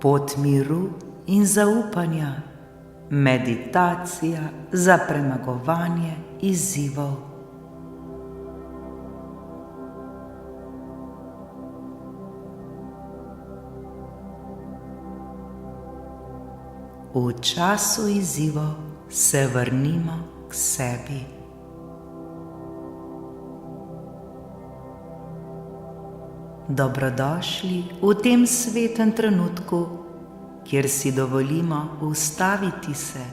pot miru in zaupanja, meditacija za premagovanje izzivov. V času izzivov se vrnimo k sebi. Dobrodošli v tem svetem trenutku, kjer si dovolimo ustaviti se,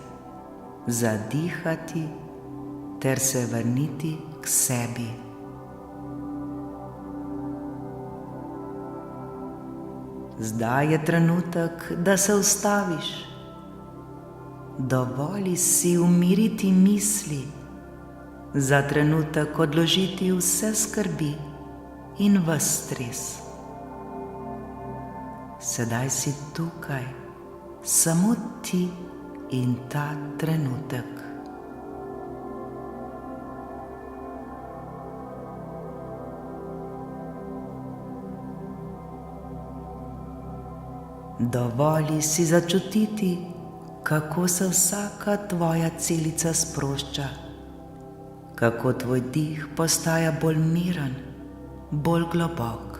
zadihati ter se vrniti k sebi. Zdaj je trenutek, da se ustaviš. Dovoli si umiriti misli, za trenutek odložiti vse skrbi in ves stres. Sedaj si tukaj, samo ti in ta trenutek. Dovoli si začutiti, kako se vsaka tvoja celica sprošča, kako tvoj dih postaja bolj miren, bolj globok.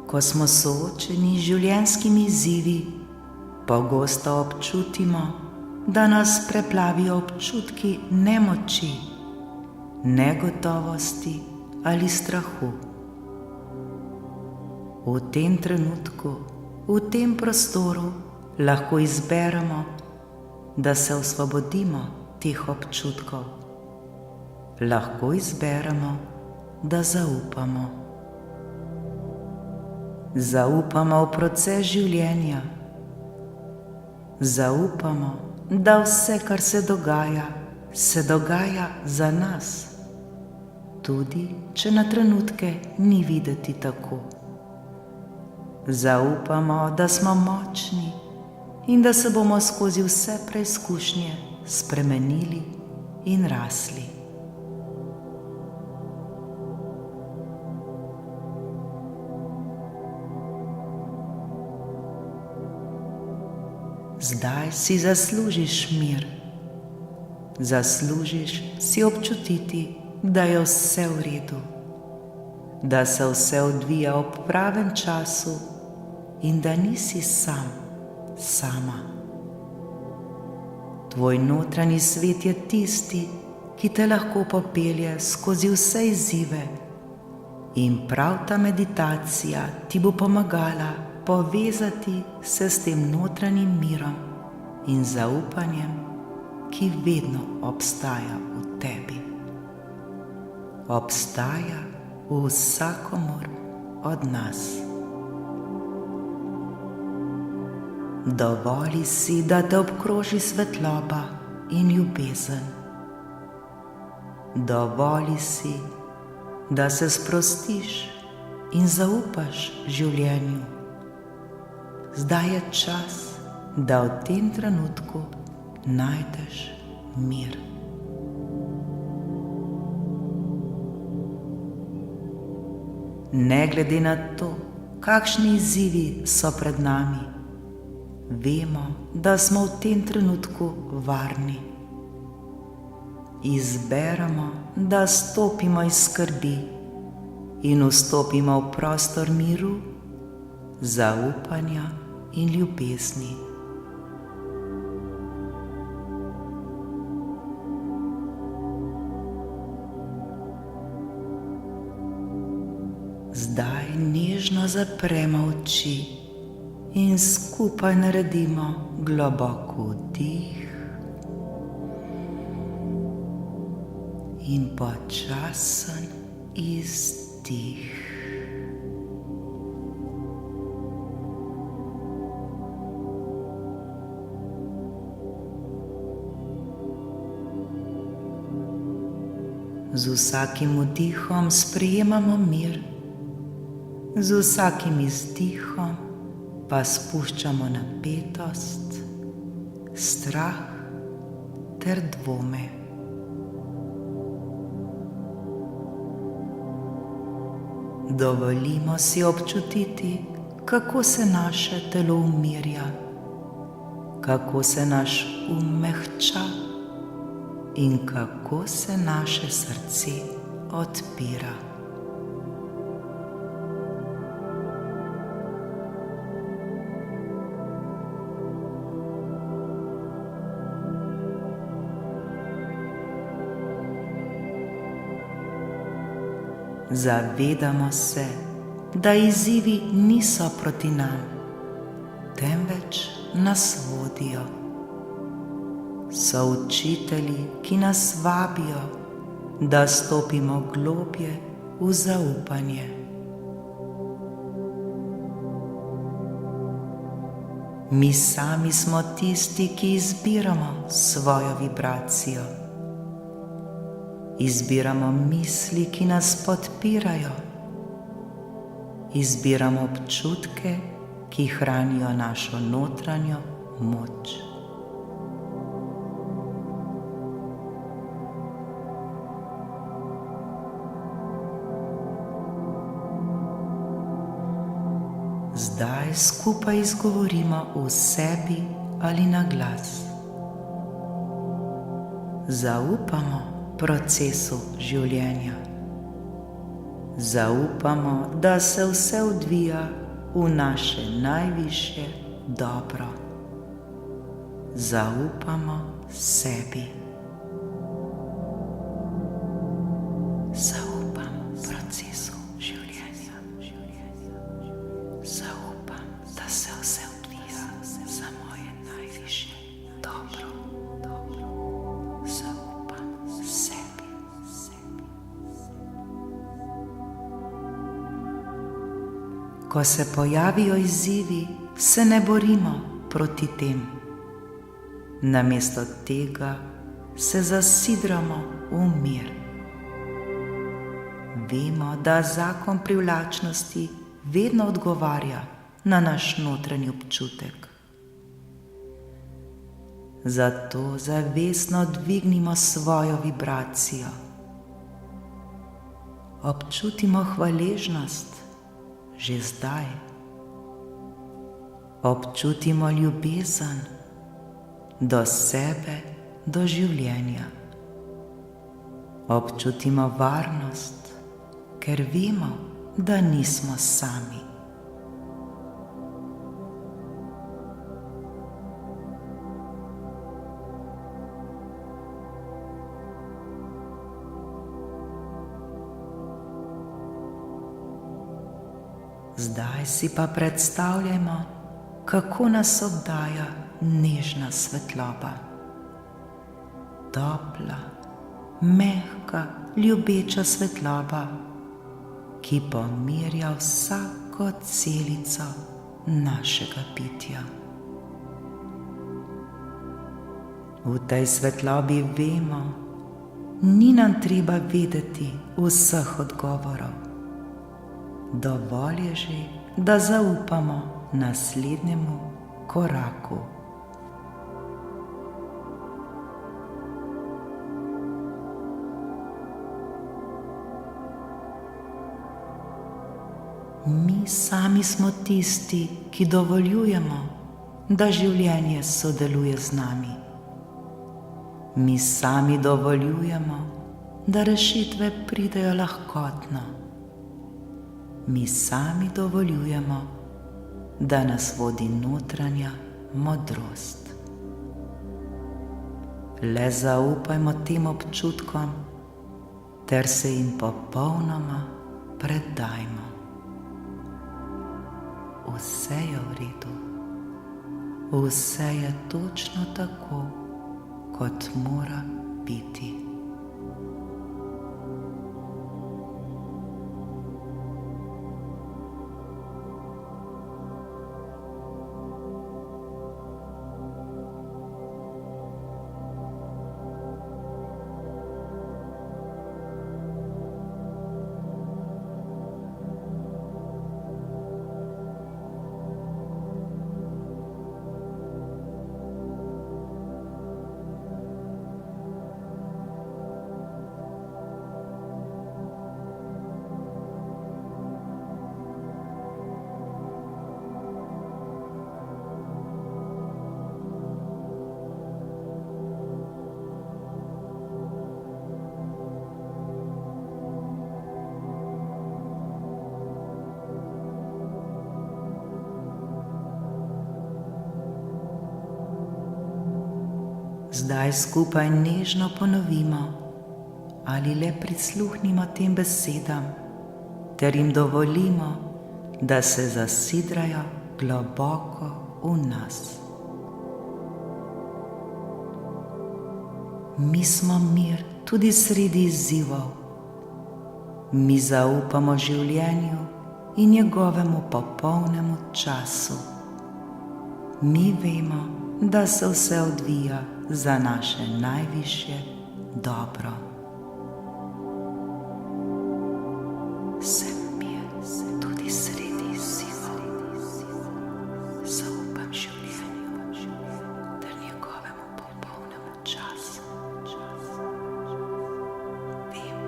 Ko smo soočeni z življenjskimi izzivi, pogosto občutimo, da nas preplavijo občutki nemoči, negotovosti ali strahu. V tem trenutku, v tem prostoru lahko izberemo, da se osvobodimo teh občutkov. Lahko izberemo, da zaupamo. Zaupamo v proces življenja. Zaupamo, da vse, kar se dogaja za nas, tudi če na trenutke ni videti tako. Zaupamo, da smo močni in da se bomo skozi vse preizkušnje spremenili in rasli. Zdaj si zaslužiš mir. Zaslužiš si občutiti, da je vse v redu, da se vse odvija ob pravem času in da nisi sam, sama. Tvoj notranji svet je tisti, ki te lahko popelje skozi vse izzive, in prav ta meditacija ti bo pomagala povezati se s tem notranjim mirom in zaupanjem, ki vedno obstaja v tebi. Obstaja v vsakomur od nas. Dovoli si, da te obkroži svetloba in ljubezen. Dovoli si, da se sprostiš in zaupaš življenju. Zdaj je čas, da v tem trenutku najdeš mir. Ne glede na to, kakšni izzivi so pred nami, vemo, da smo v tem trenutku varni. Izberemo, da stopimo iz skrbi in vstopimo v prostor miru, zaupanja in ljubezni. Zdaj nežno zapremo oči in skupaj naredimo globok vdih in počasen izdih. Z vsakim vdihom sprejemamo mir, z vsakim izdihom pa spuščamo napetost, strah ter dvome. Dovolimo si občutiti, kako se naše telo umirja, kako se naš mehča in kako se naše srce odpira. Zavedamo se, da izzivi niso proti nam, temveč nas vodijo. So učitelji, ki nas vabijo, da stopimo globlje v zaupanje. Mi sami smo tisti, ki izbiramo svojo vibracijo. Izbiramo misli, ki nas podpirajo. Izbiramo občutke, ki hranijo našo notranjo moč. Zdaj skupaj izgovorimo v sebi ali na glas. Zaupamo procesu življenja. Zaupamo, da se vse odvija v naše najvišje dobro. Zaupamo sebi. Zaupam procesu življenja. Zaupam, da se vse odvija za moje najvišje dobro. Zaupam sebi. Ko se pojavijo izzivi, se ne borimo proti tem. Namesto tega se zasidramo v mir. Vemo, da zakon privlačnosti vedno odgovarja na naš notranji občutek. Zato zavestno dvignimo svojo vibracijo. Občutimo hvaležnost že zdaj. Občutimo ljubezen do sebe, do življenja. Občutimo varnost, ker vemo, da nismo sami. Zdaj si pa predstavljajmo, kako nas obdaja nežna svetloba. Topla, mehka, ljubeča svetloba, ki pomirja vsako celico našega bitja. V tej svetlobi vemo, ni nam treba vedeti vseh odgovorov. Dovolj je že, da zaupamo naslednjemu koraku. Mi sami smo tisti, ki dovoljujemo, da življenje sodeluje z nami. Mi sami dovoljujemo, da rešitve pridejo lahkotno. Mi sami dovoljujemo, da nas vodi notranja modrost. Le zaupajmo tem občutkom ter se jim popolnoma predajmo. Vse je v redu. Vse je točno tako, kot mora biti. Zdaj skupaj nežno ponovimo ali le prisluhnimo tem besedam ter jim dovolimo, da se zasidrajo globoko v nas. Mi smo mir tudi sredi izzivov. Mi zaupamo življenju in njegovemu popolnemu času. Mi vemo, da se vse odvija za naše najvišje dobro. Sem mir tudi sredi izzivov. Zaupam življenju ter njegovemu popolnemu času. Vem,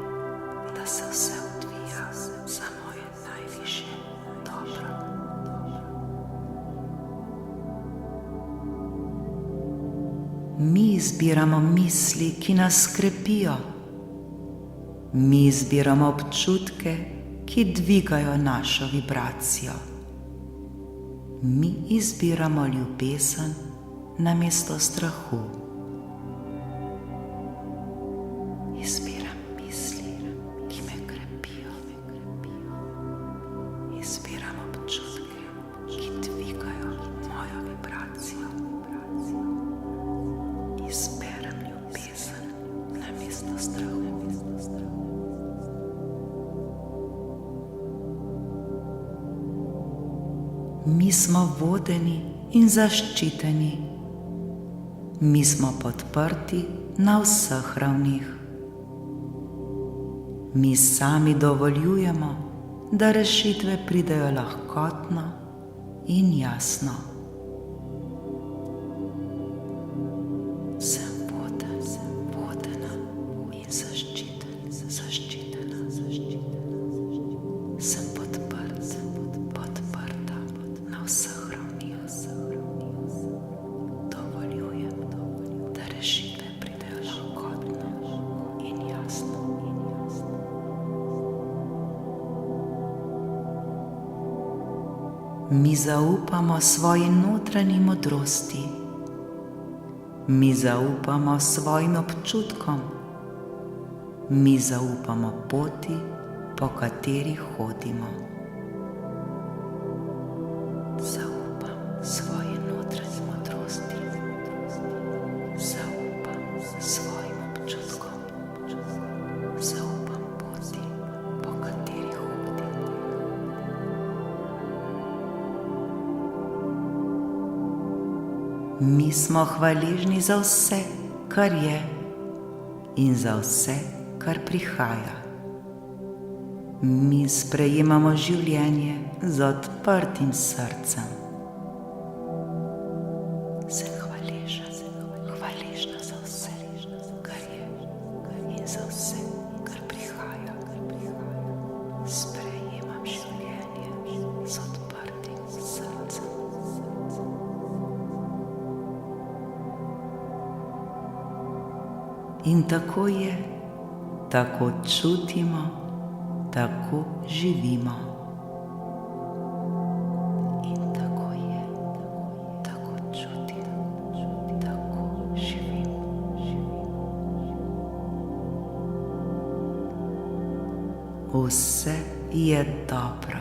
da se vse odvija za moje najvišje dobro. Mi izbiramo misli, ki nas krepijo. Mi izbiramo občutke, ki dvigajo našo vibracijo. Mi izbiramo ljubezen namesto strahu. Izbiram misli, ki me krepijo. Izbiram občutke, ki dvigajo mojo vibracijo. Izberem ljubezen namesto strahu. Mi smo vodeni in zaščiteni. Mi smo podprti na vseh ravnih. Mi sami dovoljujemo, da rešitve pridejo lahkotno in jasno. Sem vodena in zaščitena. Sem podprta na vseh ravnih. Dovoljujem, da rešitve pridejo lahkotno in jasno. Mi zaupamo svoji notranji modrosti. Mi zaupamo svojim občutkom. Mi zaupamo poti, po kateri hodimo. Zaupam svoji notranji modrosti. Zaupam svojim občutkom. Zaupam poti, po kateri hodim. Mi smo hvaležni za vse, kar je, in za vse, kar prihaja. Mi sprejemamo življenje z odprtim srcem. Sem hvaležna za vse, kar je, in za vse, kar prihaja. Sprejemam življenje z odprtim srcem. In tako je, tako čutimo, tako živimo. In tako je, tako čutimo, tako živimo. Vse je dobro,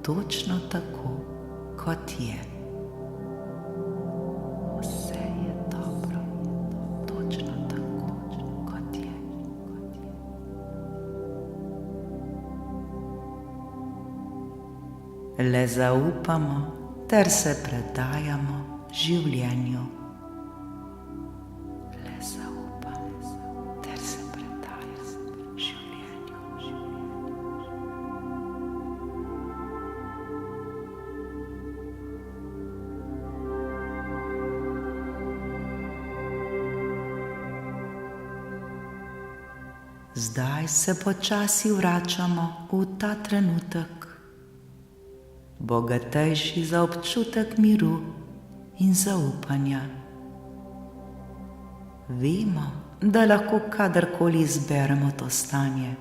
točno tako, kot je. Vse je dobro, točno tako, kot je. Le zaupamo ter se predajamo življenju. Le zaupamo ter se predajamo življenju. Zdaj se počasi vračamo v ta trenutek, bogatejši za občutek miru in zaupanja. Vemo, da lahko kadarkoli izberemo to stanje,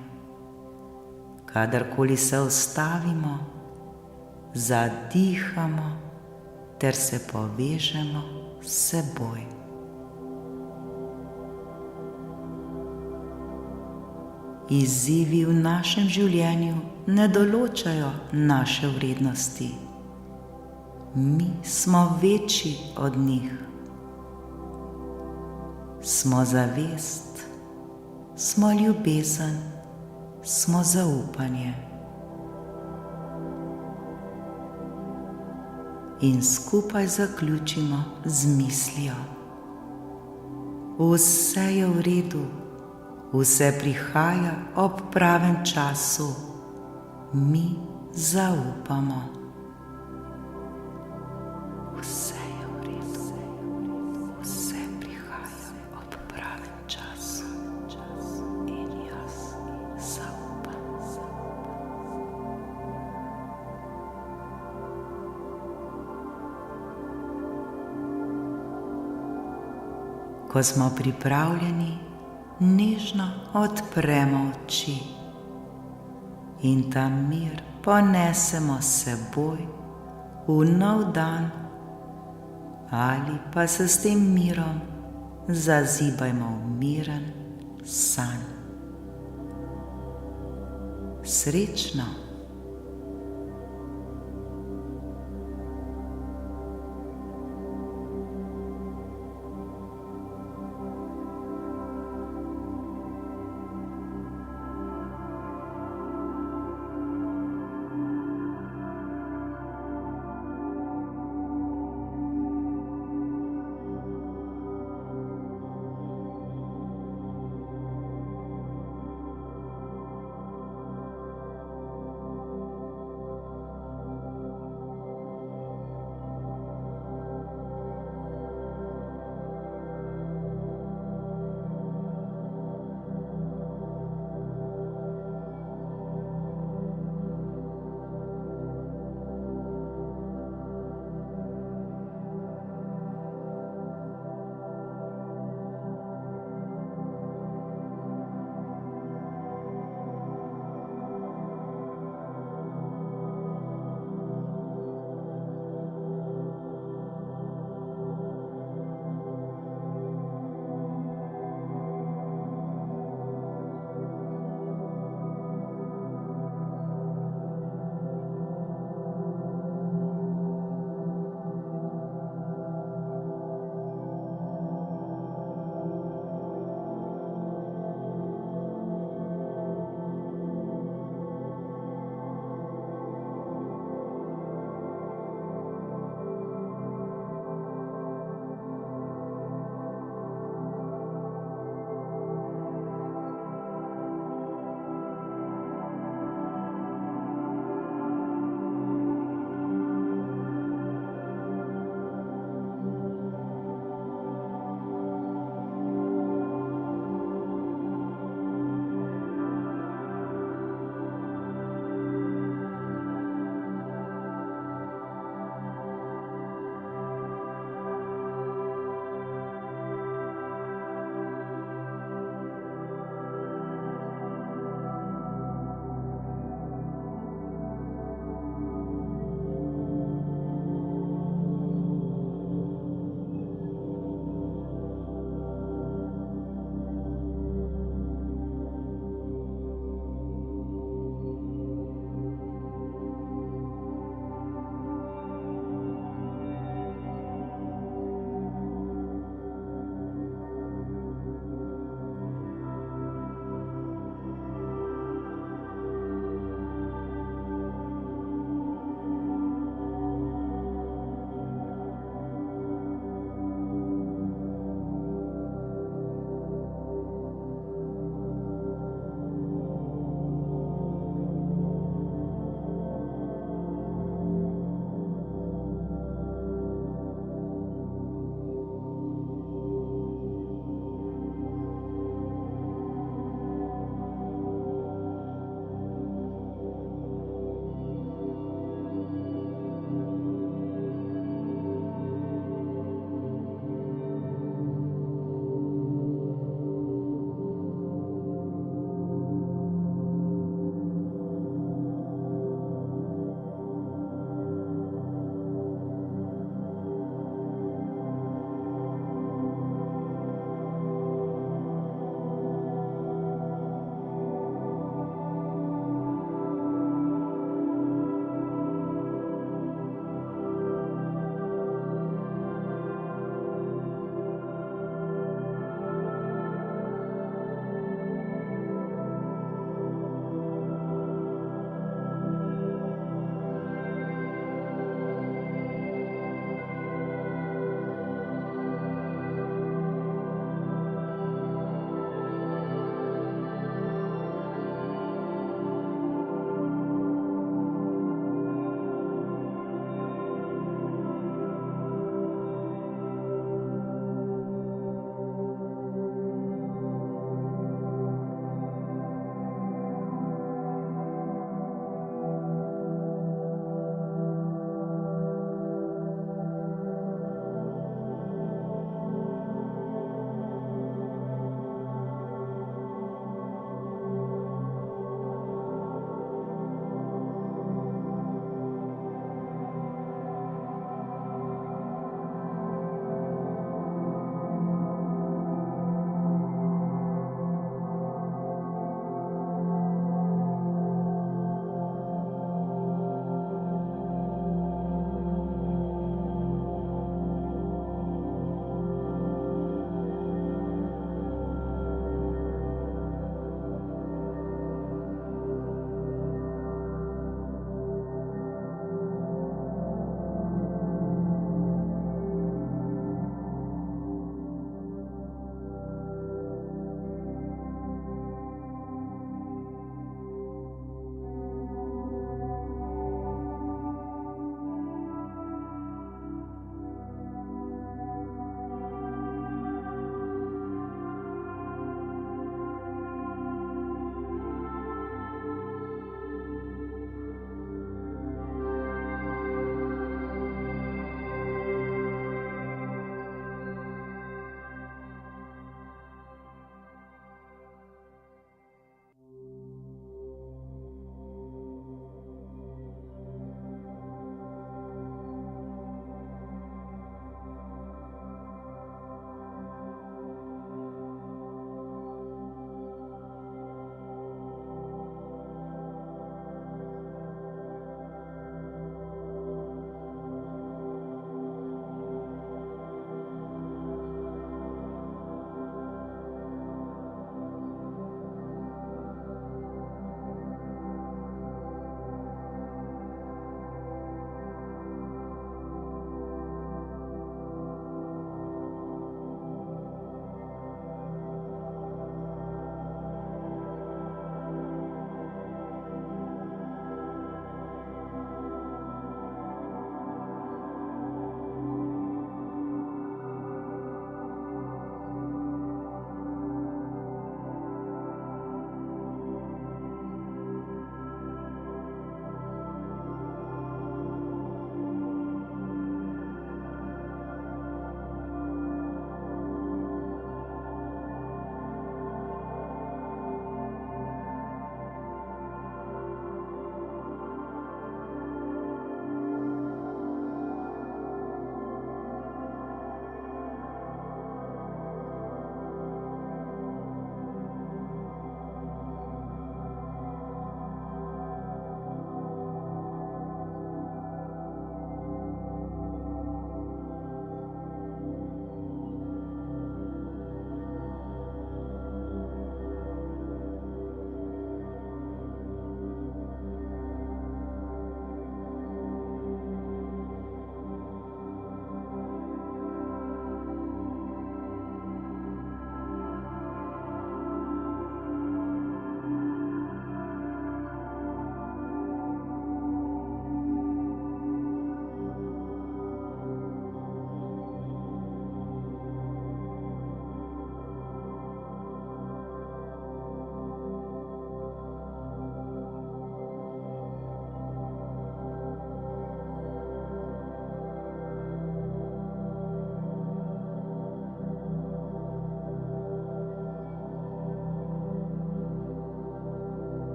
kadarkoli se ustavimo, zadihamo ter se povežemo s seboj. Izzivi v našem življenju ne določajo naše vrednosti. Mi smo večji od njih. Smo zavest, smo ljubezen, smo zaupanje. In skupaj zaključimo z mislijo: vse je v redu, vse prihaja ob pravem času, mi zaupamo. Vse je v redu, vse prihaja ob pravem času in jaz zaupam. Ko smo pripravljeni, nežno odpremo oči in ta mir ponesemo s seboj v nov dan, ali pa se s tem mirom zazibajmo v miren sanj. Srečno!